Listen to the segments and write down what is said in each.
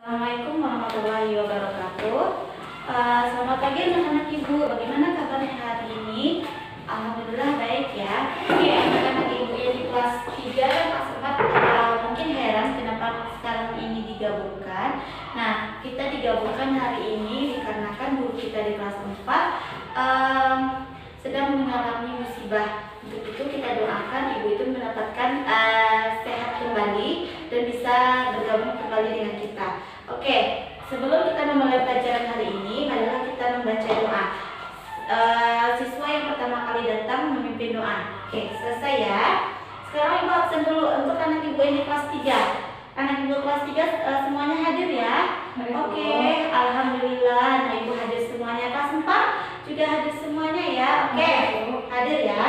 Assalamualaikum warahmatullahi wabarakatuh. Selamat pagi anak-anak ibu. Bagaimana kabarnya hari ini? Alhamdulillah baik ya. Oke, anak-anak ibu yang di kelas 3 dan kelas 4 mungkin heran kenapa sekarang ini digabungkan. Nah, kita digabungkan hari ini dikarenakan guru kita di kelas 4 sedang mengalami musibah. Untuk itu kita doakan ibu itu mendapatkan sehat kembali dan bisa bergabung kembali dengan kita. Oke, sebelum kita memulai pelajaran hari ini, marilah kita membaca doa. Siswa yang pertama kali datang memimpin doa. Oke, selesai ya. Sekarang ibu absen dulu untuk anak ibu yang di kelas 3. Anak ibu kelas 3 semuanya hadir ya. Oke, alhamdulillah. Nah, ibu hadir semuanya. Kelas 4 juga hadir semuanya ya. Oke, hadir ya.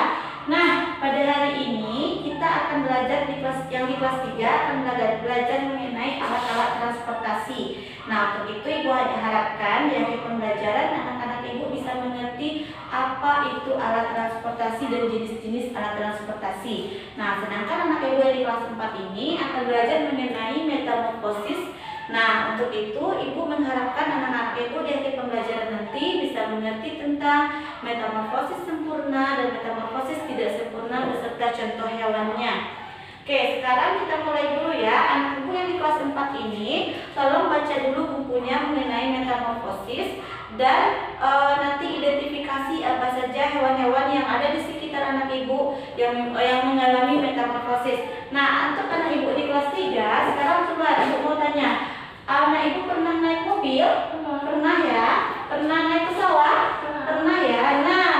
Nah, pada hari ini kita akan belajar di kelas 3 akan belajar mengenai alat-alat transportasi. Nah, untuk itu ibu harapkan di akhir pembelajaran anak-anak ibu bisa mengerti apa itu alat transportasi dan jenis-jenis alat transportasi. Nah, sedangkan anak ibu yang di kelas 4 ini akan belajar mengenai metamorfosis. Nah, untuk itu ibu mengharapkan anak-anak ibu di akhir pembelajaran nanti bisa mengerti tentang metamorfosis sempurna dan metamorfosis tidak sempurna beserta contoh hewannya. Oke, sekarang kita mulai dulu ya. Anak ibu yang di kelas 4 ini tolong baca dulu bukunya mengenai metamorfosis dan nanti identifikasi apa saja hewan-hewan yang ada di sekitar anak ibu yang mengalami metamorfosis. Nah, untuk anak ibu di kelas 3, sekarang coba ibu mau tanya, anak ibu pernah naik mobil? Pernah ya? Pernah naik pesawat? Pernah ya? Nah,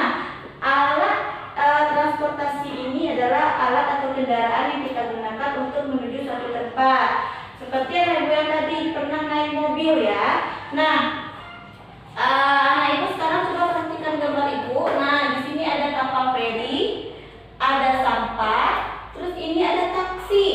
alat transportasi ini adalah alat atau kendaraan yang kita gunakan untuk menuju suatu tempat. Seperti anak ibu yang tadi pernah naik mobil ya. Nah, anak ibu sekarang coba perhatikan gambar ibu. Nah, di sini ada kapal feri, ada sampah, terus ini ada taksi.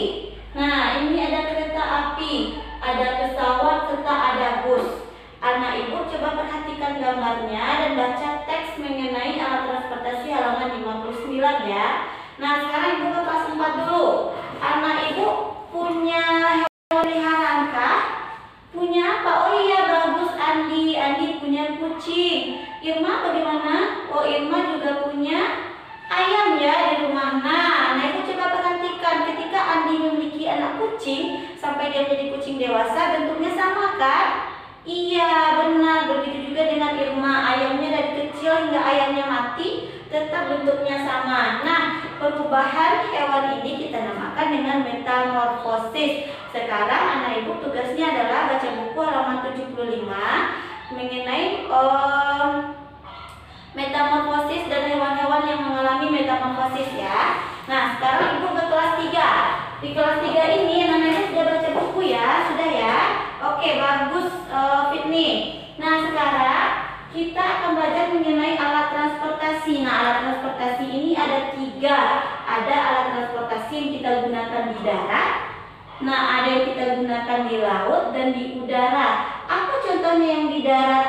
Nah, ini ada kereta api, ada pesawat, serta ada bus. Anak ibu coba perhatikan gambarnya dan baca teks mengenai alat transportasi halaman 59 ya. Nah, sekarang ibu ke kelas 4 dulu. Anak ibu punya hewan peliharaan kah? Punya apa? Oh iya, bagus Andi. Andi punya kucing. Irma bagaimana? Oh, Irma juga punya ayam ya di rumah. Nah, ibu coba perhatikan ketika Andi memiliki anak kucing sampai dia menjadi kucing dewasa, bentuknya sama kan? Iya, benar. Begitu juga dengan Irma. Ayamnya dari kecil hingga ayamnya mati tetap bentuknya sama. Nah, perubahan hewan ini kita namakan dengan metamorfosis. Sekarang anak ibu tugasnya adalah baca buku halaman 75 mengenai metamorfosis dan hewan-hewan yang mengalami metamorfosis ya. Nah, sekarang ibu ke kelas 3. Di kelas 3 ini anak-anak sudah baca buku ya, sudah ya. Oke, bagus Fitni. Nah, sekarang kita akan belajar mengenai alat transportasi. Nah, alat transportasi ini ada 3. Ada alat transportasi yang kita gunakan di darat. Nah, ada yang kita gunakan di laut dan di udara. Apa contohnya yang di darat,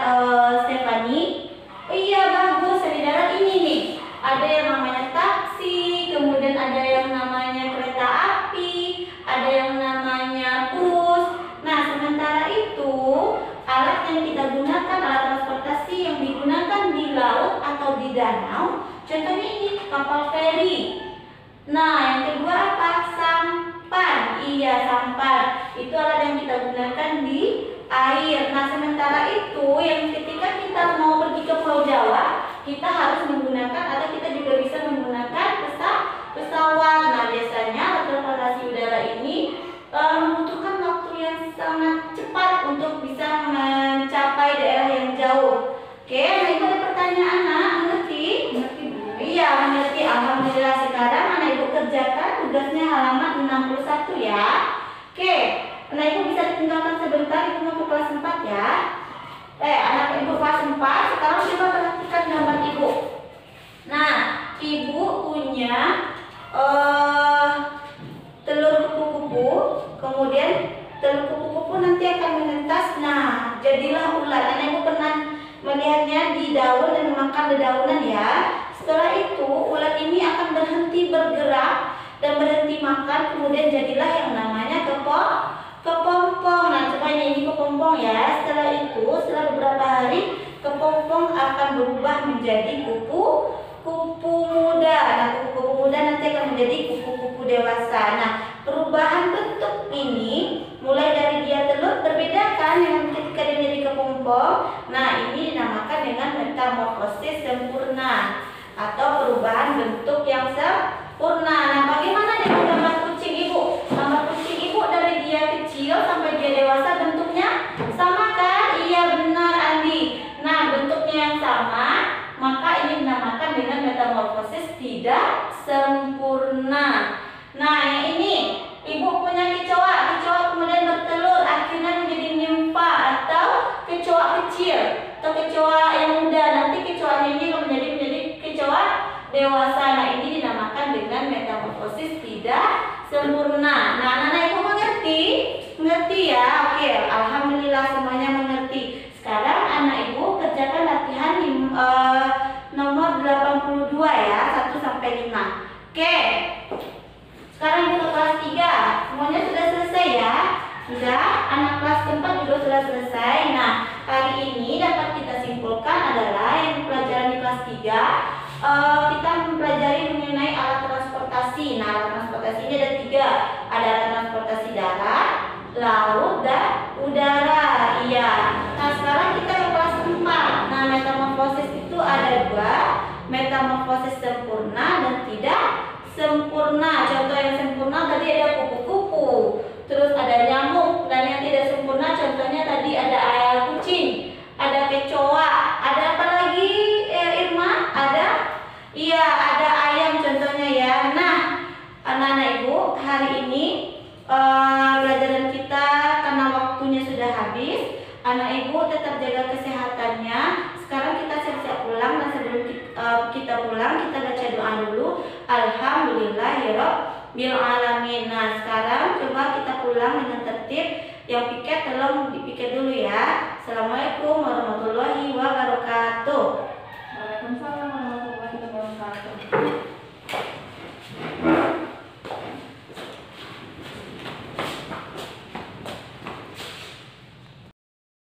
Stephanie? Oh iya, bagus. Di darat ini nih. Ada yang namanya taksi, kemudian ada yang namanya kereta api, ada yang namanya bus. Nah, sementara itu alat yang kita gunakan, alat transportasi yang digunakan di laut atau di danau, contohnya ini kapal feri. Nah, yang kedua apa? Sampan. Iya, sampan. Itu alat yang kita gunakan di air. Nah, sementara itu yang ketika kita mau pergi ke Pulau Jawa, kita harus menggunakan atau kita juga bisa menggunakan pesawat. Nah, biasanya alat transportasi udara ini membutuhkan waktu yang sangat cepat untuk bisa mencapai daerah yang jauh. Oke, nah itu ada pertanyaan, nak? Mengerti? Mengerti, Bu. Iya, mengerti. Alhamdulillah. Sekarang anak ibu kerjakan tugasnya halaman 61 ya. Oke, anak ibu bisa ditinggalkan sebentar, ibu mau ke kelas 4 ya. Anak ibu kelas 4, sekarang coba perhatikan gambar ibu. Nah, ibu punya telur kupu-kupu, kemudian telur kupu-kupu nanti akan menetas. Nah, jadilah ulat. Anak ibu pernah melihatnya di daun dan memakan dedaunan ya. Setelah itu ulat ini akan berhenti bergerak dan berhenti makan, kemudian jadilah yang namanya kepompong. Nah, coba ini kepompong menjadi kupu-kupu muda. Nah, kupu-kupu muda nanti akan menjadi kupu-kupu dewasa. Nah, perubahan bentuk ini mulai dari dia telur berbeda kan dengan ketika dia menjadi kepompong. Nah, ini dinamakan dengan metamorfosis sempurna atau perubahan bentuk yang sempurna. Nah, bagaimana dengan gambar kucing ibu? Gambar kucing ibu dari dia kecil sampai dia dewasa bentuknya sama kan? Iya benar Andi. Nah, bentuknya yang sama, maka ini dinamakan dengan metamorfosis tidak sempurna. Nah, yang ini ibu punya kecoa, kecoa kemudian bertelur akhirnya menjadi nimfa atau kecoa kecil atau kecoa yang muda. Nanti kecoanya ini akan menjadi kecoa dewasa. Nah, ini dinamakan dengan metamorfosis tidak sempurna. Nah, anak-anak ibu mengerti? Mengerti ya? Oke, alhamdulillah semuanya mengerti. Sekarang anak ibu kerjakan latihan nomor 82 ya, 1 sampai 5. Oke. Sekarang kita kelas 3. Semuanya sudah selesai ya? Sudah, anak kelas 4 juga sudah selesai. Nah, hari ini dapat kita simpulkan adalah yang pelajaran di kelas 3 kita mempelajari mengenai alat transportasi. Nah, alat transportasi ini ada 3. Ada alat transportasi darat, laut, dan udara. Iya. Nah, sekarang kita ke kelas 4. Nah, metamorfosis itu ada 2. Metamorfosis sempurna dan tidak sempurna. Contoh yang sempurna tadi ada kupu-kupu, terus ada nyamuk, dan yang tidak sempurna contohnya tadi ada kucing, ada kecoa, ada apa lagi Irma? Ada ayam contohnya ya. Nah, anak-anak ibu, hari ini pelajaran kita karena waktunya sudah habis. Anak ibu tetap jaga kesehatannya. Sekarang kita siap-siap pulang, dan sebelum kita pulang kita baca doa dulu. Alhamdulillahirabbil alamin. Nah, sekarang coba kita pulang dengan tertib. Yang piket tolong dipiket dulu ya. Assalamualaikum warahmatullahi wabarakatuh.